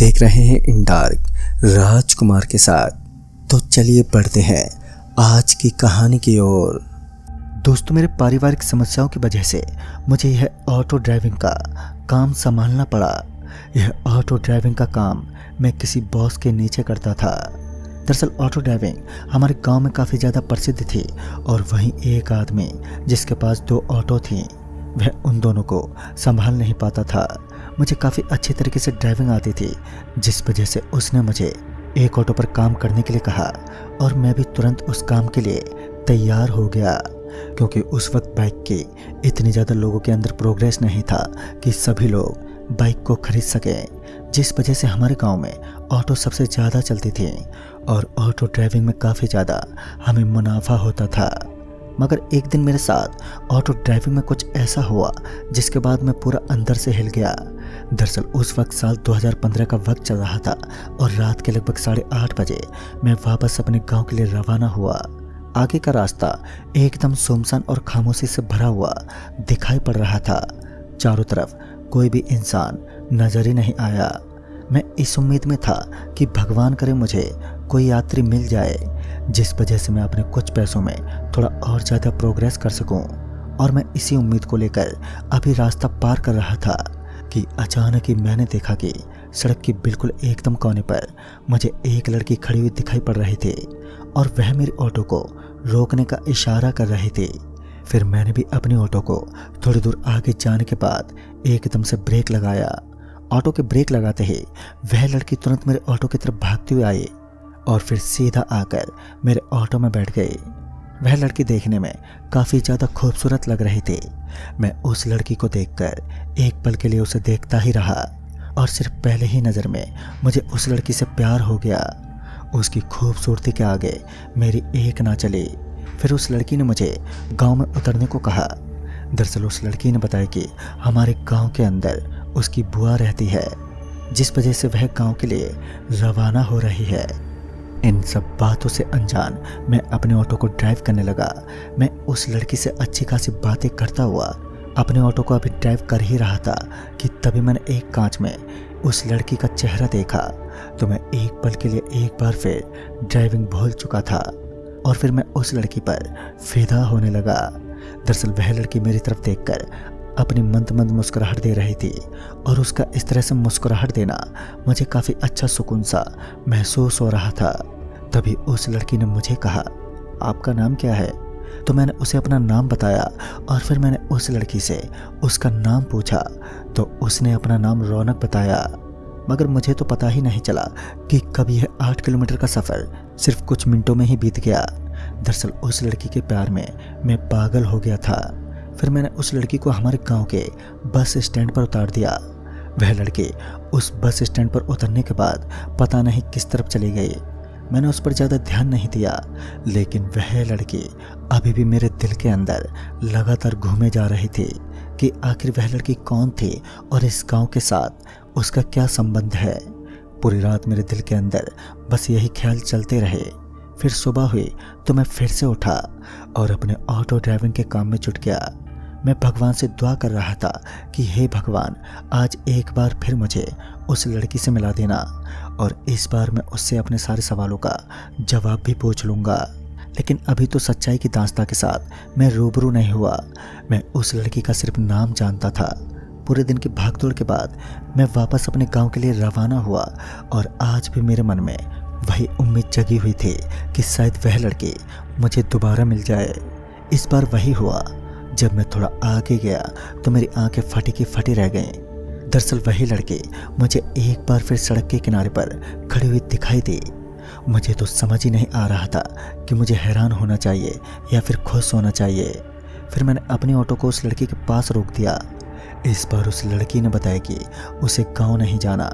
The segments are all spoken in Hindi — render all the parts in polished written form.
देख रहे हैं इन डार्क राजकुमार के साथ। तो चलिए बढ़ते हैं आज की कहानी की ओर। दोस्तों, मेरे पारिवारिक समस्याओं की वजह से मुझे यह ऑटो ड्राइविंग का काम संभालना पड़ा। यह ऑटो ड्राइविंग का काम मैं किसी बॉस के नीचे करता था। दरअसल ऑटो ड्राइविंग हमारे गांव में काफ़ी ज़्यादा प्रसिद्ध थी और वहीं एक आदमी जिसके पास 2 ऑटो थी, वह उन दोनों को संभाल नहीं पाता था। मुझे काफ़ी अच्छे तरीके से ड्राइविंग आती थी, जिस वजह से उसने मुझे एक ऑटो पर काम करने के लिए कहा और मैं भी तुरंत उस काम के लिए तैयार हो गया, क्योंकि उस वक्त बाइक की इतनी ज़्यादा लोगों के अंदर प्रोग्रेस नहीं था कि सभी लोग बाइक को खरीद सकें, जिस वजह से हमारे गांव में ऑटो सबसे ज़्यादा चलती थी और ऑटो ड्राइविंग में काफ़ी ज़्यादा हमें मुनाफा होता था। मगर एक दिन मेरे साथ ऑटो ड्राइविंग में कुछ ऐसा हुआ जिसके बाद मैं पूरा अंदर से हिल गया। दरअसल उस वक्त साल 2015 का वक्त चल रहा था और रात के लगभग 8:30 बजे मैं वापस अपने गांव के लिए रवाना हुआ। आगे का रास्ता एकदम सुनसान और खामोशी से भरा हुआ दिखाई पड़ रहा था। चारों तरफ कोई भी इंसान नजर ही नहीं आया। मैं इस उम्मीद में था कि भगवान करे मुझे कोई यात्री मिल जाए, जिस वजह से मैं अपने कुछ पैसों में थोड़ा और ज़्यादा प्रोग्रेस कर सकूं। और मैं इसी उम्मीद को लेकर अभी रास्ता पार कर रहा था कि अचानक ही मैंने देखा कि सड़क की बिल्कुल एकदम कोने पर मुझे एक लड़की खड़ी हुई दिखाई पड़ रही थी और वह मेरे ऑटो को रोकने का इशारा कर रही थी। फिर मैंने भी अपनी ऑटो को थोड़ी दूर आगे जाने के बाद एकदम से ब्रेक लगाया। ऑटो के ब्रेक लगाते ही वह लड़की तुरंत मेरे ऑटो की तरफ भागती हुई आई और फिर सीधा आकर मेरे ऑटो में बैठ गई। वह लड़की देखने में काफ़ी ज़्यादा खूबसूरत लग रही थी। मैं उस लड़की को देखकर एक पल के लिए उसे देखता ही रहा और सिर्फ पहले ही नज़र में मुझे उस लड़की से प्यार हो गया। उसकी खूबसूरती के आगे मेरी एक ना चली। फिर उस लड़की ने मुझे गांव में उतरने को कहा। दरअसल उस लड़की ने बताया कि हमारे गांव के अंदर उसकी बुआ रहती है, जिस वजह से वह गांव के लिए रवाना हो रही है। इन सब बातों से अनजान मैं अपने ऑटो को ड्राइव करने लगा। मैं उस लड़की से अच्छी खासी बातें करता हुआ अपने ऑटो को अभी ड्राइव कर ही रहा था कि तभी मैंने एक कांच में उस लड़की का चेहरा देखा। तो मैं एक पल के लिए एक बार फिर ड्राइविंग भूल चुका था और फिर मैं उस लड़की पर फिदा होने लगा। दरअसल वह लड़की मेरी तरफ देखकर अपनी मंद मंद मुस्कुराहट दे रही थी और उसका इस तरह से मुस्कुराहट देना मुझे काफ़ी अच्छा सुकून सा महसूस हो रहा था। तभी उस लड़की ने मुझे कहा, आपका नाम क्या है? तो मैंने उसे अपना नाम बताया और फिर मैंने उस लड़की से उसका नाम पूछा तो उसने अपना नाम रौनक बताया। मगर मुझे तो पता ही नहीं चला कि कब यह 8 किलोमीटर का सफ़र सिर्फ कुछ मिनटों में ही बीत गया। दरअसल उस लड़की के प्यार में मैं पागल हो गया था। फिर मैंने उस लड़की को हमारे गांव के बस स्टैंड पर उतार दिया। वह लड़की उस बस स्टैंड पर उतरने के बाद पता नहीं किस तरफ चली गई। मैंने उस पर ज़्यादा ध्यान नहीं दिया, लेकिन वह लड़की अभी भी मेरे दिल के अंदर लगातार घूमे जा रही थी कि आखिर वह लड़की कौन थी और इस गांव के साथ उसका क्या संबंध है। पूरी रात मेरे दिल के अंदर बस यही ख्याल चलते रहे। फिर सुबह हुई तो मैं फिर से उठा और अपने ऑटो ड्राइविंग के काम में जुट गया। मैं भगवान से दुआ कर रहा था कि हे भगवान, आज एक बार फिर मुझे उस लड़की से मिला देना और इस बार मैं उससे अपने सारे सवालों का जवाब भी पूछ लूँगा। लेकिन अभी तो सच्चाई की दास्तां के साथ मैं रूबरू नहीं हुआ। मैं उस लड़की का सिर्फ नाम जानता था। पूरे दिन की भागदौड़ के बाद मैं वापस अपने गांव के लिए रवाना हुआ और आज भी मेरे मन में वही उम्मीद जगी हुई थी कि शायद वह लड़की मुझे दोबारा मिल जाए। इस बार वही हुआ। जब मैं थोड़ा आगे गया तो मेरी आंखें फटी की फटी रह गईं। दरअसल वही लड़की मुझे एक बार फिर सड़क के किनारे पर खड़ी हुई दिखाई दी। मुझे तो समझ ही नहीं आ रहा था कि मुझे हैरान होना चाहिए या फिर खुश होना चाहिए। फिर मैंने अपनी ऑटो को उस लड़की के पास रोक दिया। इस बार उस लड़की ने बताया कि उसे गाँव नहीं जाना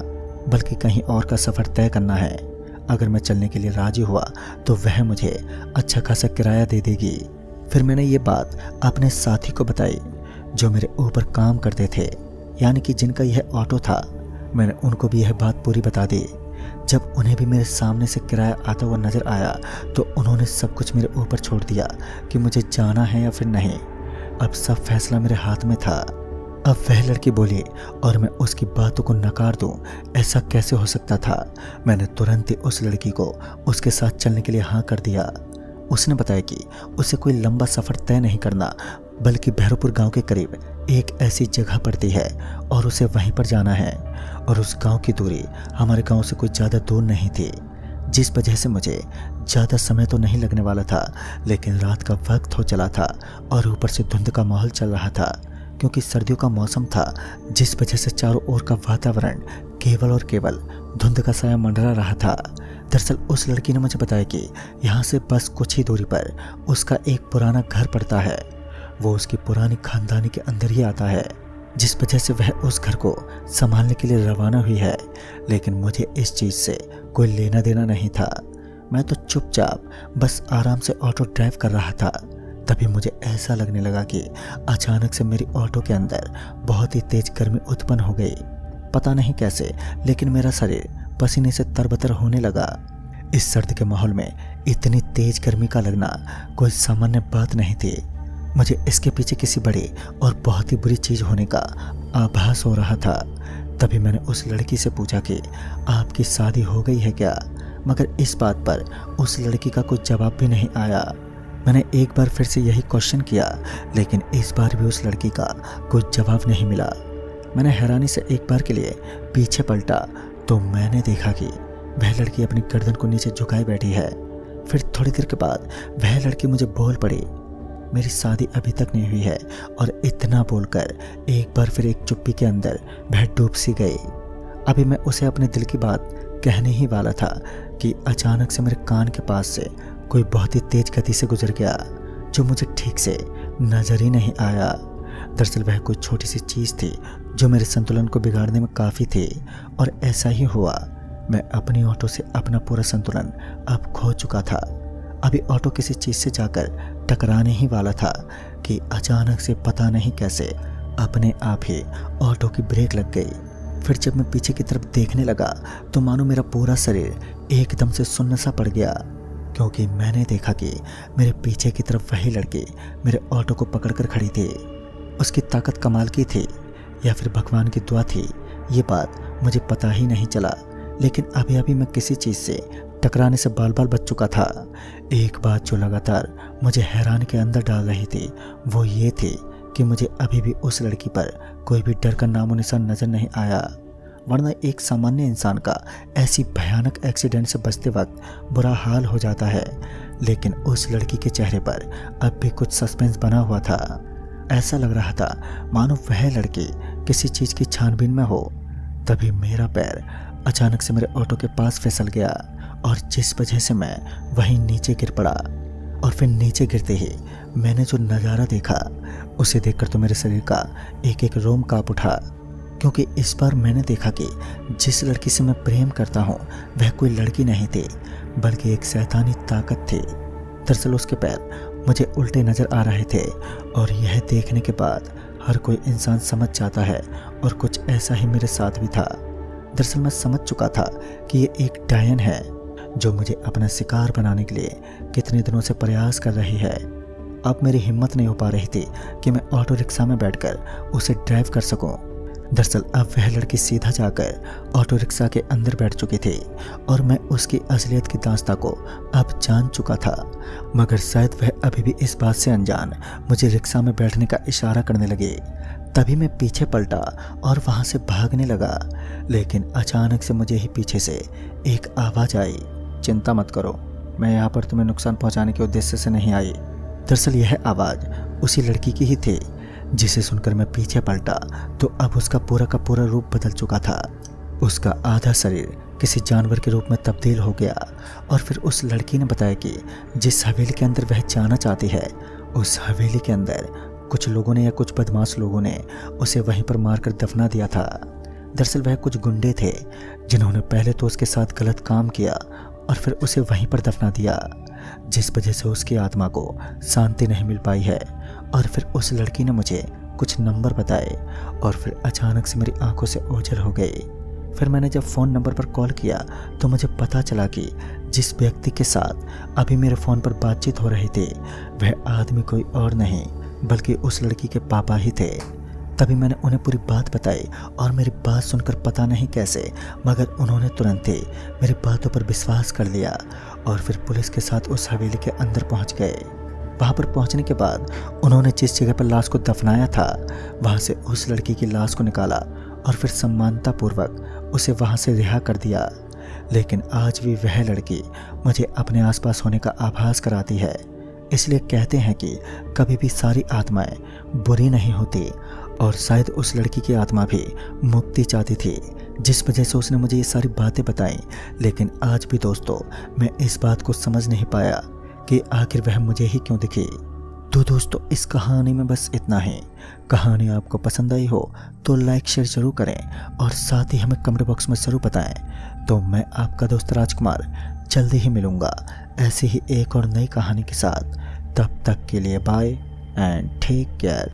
बल्कि कहीं और का सफ़र तय करना है। अगर मैं चलने के लिए राजी हुआ तो वह मुझे अच्छा खासा किराया दे देगी। फिर मैंने ये बात अपने साथी को बताई जो मेरे ऊपर काम करते थे, यानी कि जिनका यह ऑटो था। मैंने उनको भी यह बात पूरी बता दी। जब उन्हें भी मेरे सामने से किराया आता हुआ नज़र आया तो उन्होंने सब कुछ मेरे ऊपर छोड़ दिया कि मुझे जाना है या फिर नहीं। अब सब फैसला मेरे हाथ में था। अब वह लड़की बोली और मैं उसकी बातों को नकार दूं, ऐसा कैसे हो सकता था। मैंने तुरंत ही उस लड़की को उसके साथ चलने के लिए हाँ कर दिया। उसने बताया कि उसे कोई लंबा सफ़र तय नहीं करना, बल्कि भैरवपुर गांव के करीब एक ऐसी जगह पड़ती है और उसे वहीं पर जाना है। और उस गांव की दूरी हमारे गांव से कोई ज़्यादा दूर नहीं थी, जिस वजह से मुझे ज़्यादा समय तो नहीं लगने वाला था। लेकिन रात का वक्त हो चला था और ऊपर से धुंध का माहौल चल रहा था, क्योंकि सर्दियों का मौसम था, जिस वजह से चारों ओर का वातावरण केवल और केवल धुंध का साया मंडरा रहा था। दरअसल उस लड़की ने मुझे बताया कि यहाँ से बस कुछ ही दूरी पर उसका एक पुराना घर पड़ता है। वो उसकी पुरानी खानदानी के अंदर ही आता है, जिस वजह से वह उस घर को संभालने के लिए रवाना हुई है। लेकिन मुझे इस चीज़ से कोई लेना देना नहीं था। मैं तो चुपचाप बस आराम से ऑटो ड्राइव कर रहा था। तभी मुझे ऐसा लगने लगा कि अचानक से मेरी ऑटो के अंदर बहुत ही तेज गर्मी उत्पन्न हो गई। पता नहीं कैसे, लेकिन मेरा शरीर पसीने से तरबतर होने लगा। इस सर्द के माहौल में इतनी तेज गर्मी का लगना कोई सामान्य बात नहीं थी। मुझे इसके पीछे किसी बड़ी और बहुत ही बुरी चीज़ होने का आभास हो रहा था। तभी मैंने उस लड़की से पूछा कि आपकी शादी हो गई है क्या, मगर इस बात पर उस लड़की का कोई जवाब भी नहीं आया। मैंने एक बार फिर से यही क्वेश्चन किया, लेकिन इस बार भी उस लड़की का कोई जवाब नहीं मिला। मैंने हैरानी से एक बार के लिए पीछे पलटा तो मैंने देखा कि वह लड़की अपनी गर्दन को नीचे झुकाए बैठी है। फिर थोड़ी देर के बाद वह लड़की मुझे बोल पड़ी, मेरी शादी अभी तक नहीं हुई है। और इतना बोलकर एक बार फिर एक चुप्पी के अंदर वह डूब सी गई। अभी मैं उसे अपने दिल की बात कहने ही वाला था कि अचानक से मेरे कान के पास से कोई बहुत ही तेज गति से गुजर गया, जो मुझे ठीक से नजर ही नहीं आया। दरअसल वह कोई छोटी सी चीज़ थी जो मेरे संतुलन को बिगाड़ने में काफ़ी थी। और ऐसा ही हुआ, मैं अपनी ऑटो से अपना पूरा संतुलन अब खो चुका था। अभी ऑटो किसी चीज़ से जाकर टकराने ही वाला था कि अचानक से पता नहीं कैसे अपने आप ही ऑटो की ब्रेक लग गई। फिर जब मैं पीछे की तरफ देखने लगा तो मानो मेरा पूरा शरीर एकदम से सुन्न सा पड़ गया, क्योंकि मैंने देखा कि मेरे पीछे की तरफ वही लड़की मेरे ऑटो को पकड़कर खड़ी थी। उसकी ताकत कमाल की थी या फिर भगवान की दुआ थी, ये बात मुझे पता ही नहीं चला। लेकिन अभी अभी मैं किसी चीज़ से टकराने से बाल बाल बच चुका था। एक बात जो लगातार मुझे हैरान के अंदर डाल रही थी वो ये थी कि मुझे अभी भी उस लड़की पर कोई भी डर का नामो निशान नजर नहीं आया। वरना एक सामान्य इंसान का ऐसी भयानक एक्सीडेंट से बचते वक्त बुरा हाल हो जाता है, लेकिन उस लड़की के चेहरे पर अब भी कुछ सस्पेंस बना हुआ था। ऐसा लग रहा था मानो वह लड़की किसी चीज़ की छानबीन में हो। तभी मेरा पैर अचानक से मेरे ऑटो के पास फिसल गया और जिस वजह से मैं वहीं नीचे गिर पड़ा। और फिर नीचे गिरते ही मैंने जो नज़ारा देखा उसे देखकर तो मेरे शरीर का एक एक रोम कांप उठा, क्योंकि इस बार मैंने देखा कि जिस लड़की से मैं प्रेम करता हूँ वह कोई लड़की नहीं थी, बल्कि एक शैतानी ताकत थी। दरअसल उसके पैर मुझे उल्टे नज़र आ रहे थे और यह देखने के बाद हर कोई इंसान समझ जाता है, और कुछ ऐसा ही मेरे साथ भी था। दरअसल मैं समझ चुका था कि ये एक डायन है जो मुझे अपना शिकार बनाने के लिए कितने दिनों से प्रयास कर रही है। अब मेरी हिम्मत नहीं हो पा रही थी कि मैं ऑटो रिक्शा में बैठकर उसे ड्राइव कर सकूं। दरअसल अब वह लड़की सीधा जाकर ऑटो रिक्शा के अंदर बैठ चुकी थी और मैं उसकी असलियत की दास्तां को अब जान चुका था, मगर शायद वह अभी भी इस बात से अनजान मुझे रिक्शा में बैठने का इशारा करने लगी। तभी मैं पीछे पलटा और वहाँ से भागने लगा, लेकिन अचानक से मुझे ही पीछे से एक आवाज़ आई, चिंता मत करो, मैं यहाँ पर तुम्हें नुकसान पहुँचाने के उद्देश्य से नहीं आई। दरअसल यह आवाज़ उसी लड़की की ही थी, जिसे सुनकर मैं पीछे पलटा तो अब उसका पूरा का पूरा रूप बदल चुका था। उसका आधा शरीर किसी जानवर के रूप में तब्दील हो गया। और फिर उस लड़की ने बताया कि जिस हवेली के अंदर वह जाना चाहती है, उस हवेली के अंदर कुछ लोगों ने या कुछ बदमाश लोगों ने उसे वहीं पर मारकर दफना दिया था। दरअसल वह कुछ गुंडे थे जिन्होंने पहले तो उसके साथ गलत काम किया और फिर उसे वहीं पर दफना दिया, जिस वजह से उसकी आत्मा को शांति नहीं मिल पाई है। और फिर उस लड़की ने मुझे कुछ नंबर बताए और फिर अचानक से मेरी आंखों से ओझल हो गई। फिर मैंने जब फ़ोन नंबर पर कॉल किया तो मुझे पता चला कि जिस व्यक्ति के साथ अभी मेरे फ़ोन पर बातचीत हो रही थी वह आदमी कोई और नहीं बल्कि उस लड़की के पापा ही थे। तभी मैंने उन्हें पूरी बात बताई और मेरी बात सुनकर पता नहीं कैसे मगर उन्होंने तुरंत ही मेरी बातों पर विश्वास कर लिया और फिर पुलिस के साथ उस हवेली के अंदर पहुंच गए। वहां पर पहुंचने के बाद उन्होंने जिस जगह पर लाश को दफनाया था वहां से उस लड़की की लाश को निकाला और फिर सम्मानतापूर्वक उसे वहां से रिहा कर दिया। लेकिन आज भी वह लड़की मुझे अपने आसपास होने का आभास कराती है। इसलिए कहते हैं कि कभी भी सारी आत्माएं बुरी नहीं होती और शायद उस लड़की की आत्मा भी मुक्ति चाहती थी, जिस वजह से उसने मुझे ये सारी बातें बताई। लेकिन आज भी दोस्तों मैं इस बात को समझ नहीं पाया कि आखिर वह मुझे ही क्यों दिखी। तो दोस्तों इस कहानी में बस इतना ही। कहानी आपको पसंद आई हो तो लाइक शेयर जरूर करें और साथ ही हमें कमेंट बॉक्स में ज़रूर बताएं। तो मैं आपका दोस्त राजकुमार जल्दी ही मिलूँगा ऐसे ही एक और नई कहानी के साथ। तब तक के लिए बाय एंड टेक केयर।